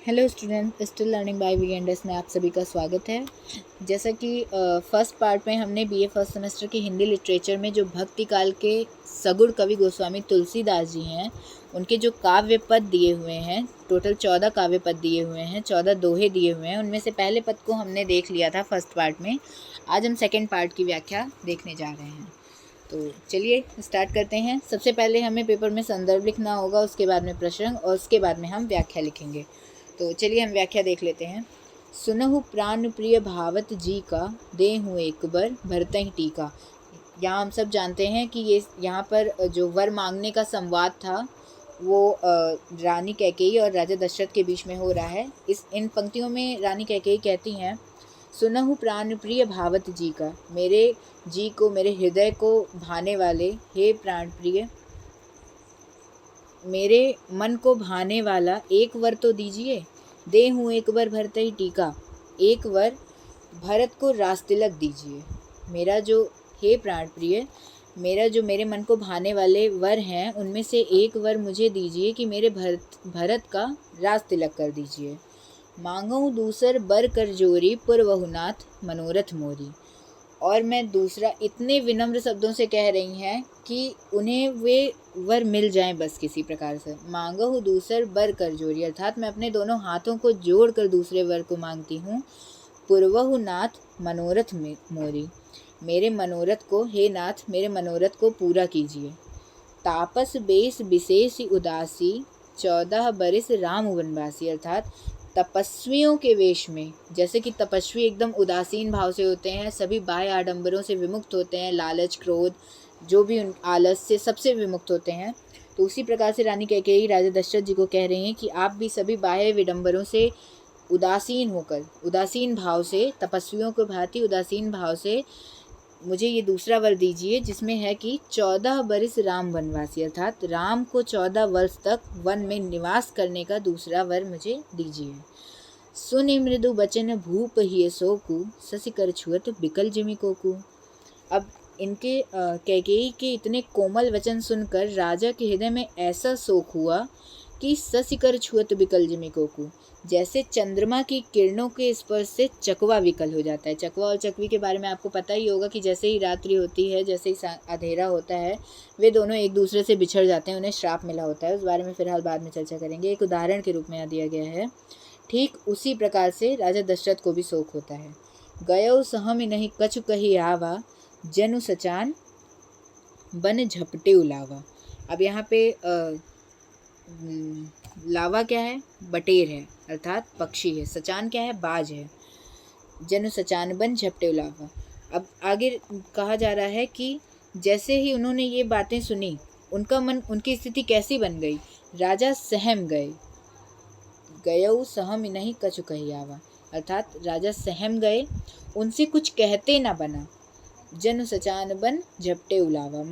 Hello student, still learning by वीएनडेस में आप सभी का स्वागत है। जैसा कि फर्स्ट पार्ट में हमने बीए फर्स्ट सेमेस्टर की हिंदी लिटरेचर में जो भक्ति काल के सगुण कवि गोस्वामी तुलसीदास जी हैं, उनके जो काव्य पद दिए हुए हैं, टोटल 14 काव्य पद दिए हुए हैं, 14 दोहे दिए हुए हैं। उनमें से पहले पद को हमने देख लिया था फर्स्ट पार्ट में। आज हम सेकेंड पार्ट की व्याख्या देखने जा रहे हैं। तो चलिए स्टार्ट करते हैं। सबसे पहले हमें पेपर में संदर्भ लिखना होगा, उसके बाद में प्रसंग और उसके बाद में हम व्याख्या लिखेंगे। तो चलिए हम व्याख्या देख लेते हैं। सुनहु प्राण प्रिय भावत जी का, देहु एक बर भरतहि टीका। यहाँ हम सब जानते हैं कि ये यहाँ पर जो वर मांगने का संवाद था वो रानी कैकेयी और राजा दशरथ के बीच में हो रहा है। इन पंक्तियों में रानी कैकेयी कहती हैं, सुनहु प्राण प्रिय भावत जी का, मेरे जी को, मेरे हृदय को भाने वाले, हे प्राण प्रिय, मेरे मन को भाने वाला एक वर तो दीजिए। देहूँ एक वर भरतहि टीका, एक वर भरत को रास तिलक दीजिए। मेरा जो, हे प्राण प्रिय, मेरे मन को भाने वाले वर हैं, उनमें से एक वर मुझे दीजिए कि मेरे भरत का रास तिलक कर दीजिए। मांगऊँ दूसर बर कर जोरी, पुरवहुनाथ मनोरथ मोरी। और मैं दूसरा, इतने विनम्र शब्दों से कह रही हैं कि उन्हें वे वर मिल जाएं बस किसी प्रकार से। मांगहु दूसर बर कर जोरी, अर्थात मैं अपने दोनों हाथों को जोड़कर दूसरे वर को मांगती हूँ। पुरवहु नाथ मनोरथ मोरी, मेरे मनोरथ को, हे नाथ, मेरे मनोरथ को पूरा कीजिए। तापस बेस विशेष उदासी, 14 बरिस राम वनवासी, अर्थात तपस्वियों के वेश में, जैसे कि तपस्वी एकदम उदासीन भाव से होते हैं, सभी बाह्य आडंबरों से विमुक्त होते हैं, लालच, क्रोध, जो भी आलस से सबसे विमुक्त होते हैं। तो उसी प्रकार से रानी कैकेयी राजा दशरथ जी को कह रही हैं कि आप भी सभी बाह्य विडंबरों से उदासीन होकर, उदासीन भाव से, तपस्वियों को भांति उदासीन भाव से मुझे ये दूसरा वर दीजिए, जिसमें है कि 14 बरिस राम वनवासी, अर्थात राम को 14 वर्ष तक वन में निवास करने का दूसरा वर मुझे दीजिए। सुनि मृदु बचन भूप हिय सोकु, शशि कर छुअत बिकल जिमि कोकु। अब इनके कैकेयी के इतने कोमल वचन सुनकर राजा के हृदय में ऐसा शोक हुआ कि शशि कर छुअत बिकल जिमि कोकु, जैसे चंद्रमा की किरणों के स्पर्श से चकवा विकल हो जाता है। चकवा और चकवी के बारे में आपको पता ही होगा कि जैसे ही रात्रि होती है, जैसे ही अंधेरा होता है, वे दोनों एक दूसरे से बिछड़ जाते हैं, उन्हें श्राप मिला होता है। उस बारे में फिलहाल बाद में चर्चा करेंगे, एक उदाहरण के रूप में यहाँ दिया गया है। ठीक उसी प्रकार से राजा दशरथ को भी शोक होता है। गयो सहमि नहीं कछु कही आवा, जनु सचान बन झपटे उलावा। अब यहाँ पे लावा क्या है? बटेर है, अर्थात पक्षी है। सचान क्या है? बाज है। जनु सचान बन झपटे उलावा। अब आगे कहा जा रहा है कि जैसे ही उन्होंने ये बातें सुनी, उनका मन, उनकी स्थिति कैसी बन गई? राजा सहम गए। गयऊ सहम नहीं कछु कही आवा, अर्थात राजा सहम गए, उनसे कुछ कहते ना बना। जनु सचान बन झपटे उलावा,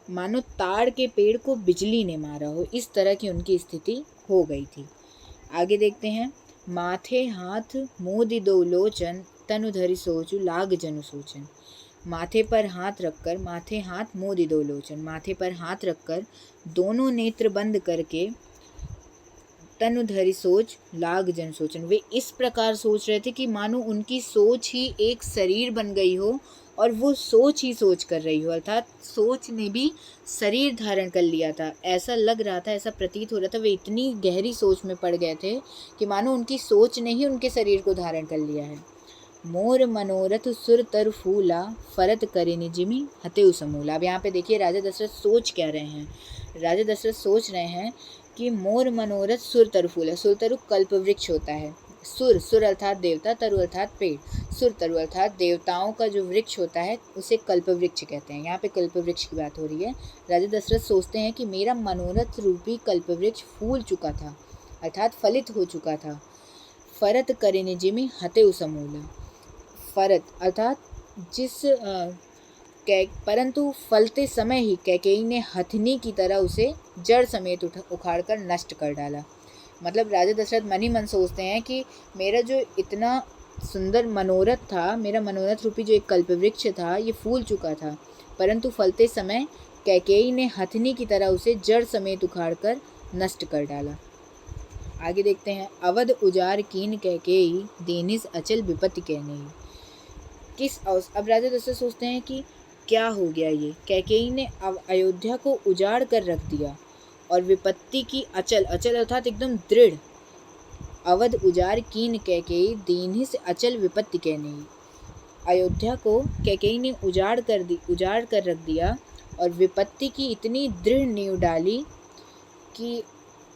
मानो ताड़ के पेड़ को बिजली ने मारा हो, इस तरह की उनकी स्थिति हो गई थी। आगे देखते हैं। माथे हाथ मोदि दो लोचन, तनु धरि सोचु लाग जनु सोचन। माथे पर हाथ रखकर, माथे हाथ मोदि दो लोचन, माथे पर हाथ रखकर दोनों नेत्र बंद करके, तनु धरि सोच लाग जन सोचन, वे इस प्रकार सोच रहे थे कि मानो उनकी सोच ही एक शरीर बन गई हो और वो सोच ही सोच कर रही हो, अर्थात सोच ने भी शरीर धारण कर लिया था। ऐसा लग रहा था, ऐसा प्रतीत हो रहा था, वे इतनी गहरी सोच में पड़ गए थे कि मानो उनकी सोच ने ही उनके शरीर को धारण कर लिया है। मोर मनोरथ सुर तर फूला, फरत करिनि जिमि हतेउ समूला। अब यहाँ पे देखिए राजा दशरथ सोच क्या रहे हैं। राजा दशरथ सोच रहे हैं कि मोर मनोरथ सुर तरु फूला। सुर तरु कल्प वृक्ष होता है। सुर अर्थात देवता, तरु अर्थात पेड़। सुर तरु अर्थात देवताओं का जो वृक्ष होता है, उसे कल्प वृक्ष कहते हैं। यहाँ पे कल्प वृक्ष की बात हो रही है। राजा दशरथ सोचते हैं कि मेरा मनोरथ रूपी कल्प वृक्ष फूल चुका था, अर्थात फलित हो चुका था। फरत करिनि जिमि हतेउ समूला। फरत अर्थात परंतु फलते समय ही कैकेयी ने हथनी की तरह उसे जड़ समेत उखाड़ कर नष्ट कर डाला। मतलब राजा दशरथ मन ही मन सोचते हैं कि मेरा जो इतना सुंदर मनोरथ था, मेरा मनोरथ रूपी जो एक कल्पवृक्ष था, ये फूल चुका था, परंतु फलते समय कैकेयी ने हथनी की तरह उसे जड़ समेत उखाड़ कर नष्ट कर डाला। आगे देखते हैं, अवध उजार कीन कैकेयी, देनिस अचल विपत्ति कहनेयी। अब राजा दशरथ सोचते हैं कि क्या हो गया ये, कैकेयी ने अब अयोध्या को उजाड़ कर रख दिया और विपत्ति की अचल अर्थात एकदम दृढ़, अवध उजार कीन कैकेयी, दीन्हिस अचल विपत्ति कहनेयी। अयोध्या को कैकेयी ने उजाड़ कर रख दिया और विपत्ति की इतनी दृढ़ नींव डाली कि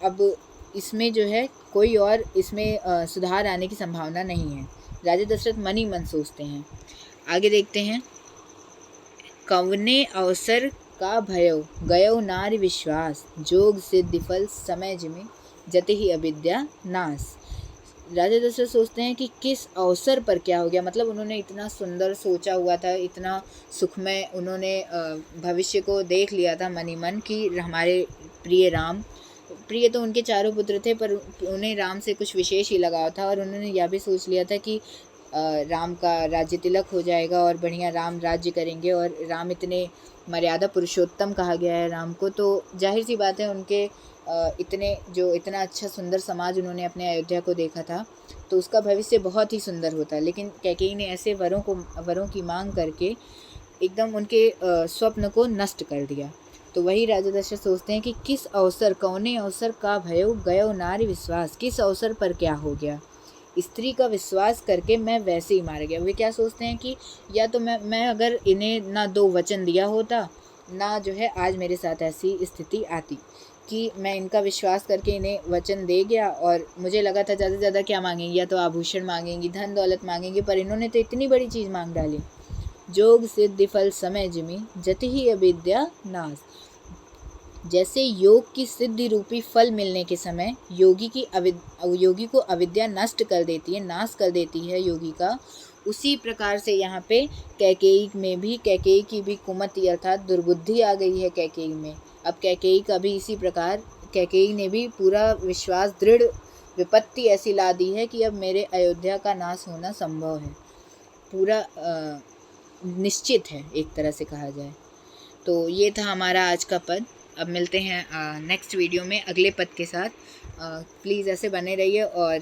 अब इसमें जो है कोई और इसमें सुधार आने की संभावना नहीं है। राजा दशरथ मन ही मन सोचते हैं। आगे देखते हैं, कवने अवसर का भयो, गयो नारी विश्वास, जोग सिद्धि फल समय जिमे, जति ही अविद्या नाश। राजा दशरथ सोचते हैं कि किस अवसर पर क्या हो गया, मतलब उन्होंने इतना सुंदर सोचा हुआ था, इतना सुखमय उन्होंने भविष्य को देख लिया था मन ही मन कि हमारे प्रिय तो उनके चारों पुत्र थे, पर उन्हें राम से कुछ विशेष ही लगाव था और उन्होंने यह भी सोच लिया था कि राम का राज्य तिलक हो जाएगा और बढ़िया राम राज्य करेंगे, और राम इतने मर्यादा पुरुषोत्तम कहा गया है राम को, तो जाहिर सी बात है उनके इतना अच्छा सुंदर समाज उन्होंने अपने अयोध्या को देखा था, तो उसका भविष्य बहुत ही सुंदर होता है। लेकिन कैकेयी ने ऐसे वरों की मांग करके एकदम उनके स्वप्न को नष्ट कर दिया। तो वही राजा दशरथ सोचते हैं कि किस अवसर, कौने अवसर का भयो, गयो नारी विश्वास, किस अवसर पर क्या हो गया, स्त्री का विश्वास करके मैं वैसे ही मार गया। वे क्या सोचते हैं कि या तो मैं अगर इन्हें ना 2 वचन दिया होता, ना जो है आज मेरे साथ ऐसी स्थिति आती कि मैं इनका विश्वास करके इन्हें वचन दे गया, और मुझे लगा था ज़्यादा से ज़्यादा क्या मांगेंगी, या तो आभूषण मांगेंगी, धन दौलत मांगेंगी, पर इन्होंने तो इतनी बड़ी चीज़ मांग डाली। जोग सिद्धि फल समय जिमी, जति ही अविद्या नाश। जैसे योग की सिद्धि रूपी फल मिलने के समय योगी को अविद्या नष्ट कर देती है, नाश कर देती है योगी का, उसी प्रकार से यहाँ पे कैकेयी की भी कुमति अर्थात दुर्बुद्धि आ गई है कैकेयी में। अब कैकेयी का भी इसी प्रकार, कैकेयी ने भी पूरा विश्वास, दृढ़ विपत्ति ऐसी ला दी है कि अब मेरे अयोध्या का नाश होना संभव है, पूरा निश्चित है एक तरह से कहा जाए। तो ये था हमारा आज का पद। अब मिलते हैं नेक्स्ट वीडियो में अगले पद के साथ। प्लीज़ ऐसे बने रहिए और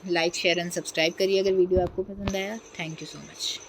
लाइक शेयर एंड सब्सक्राइब करिए अगर वीडियो आपको पसंद आया। Thank you so much.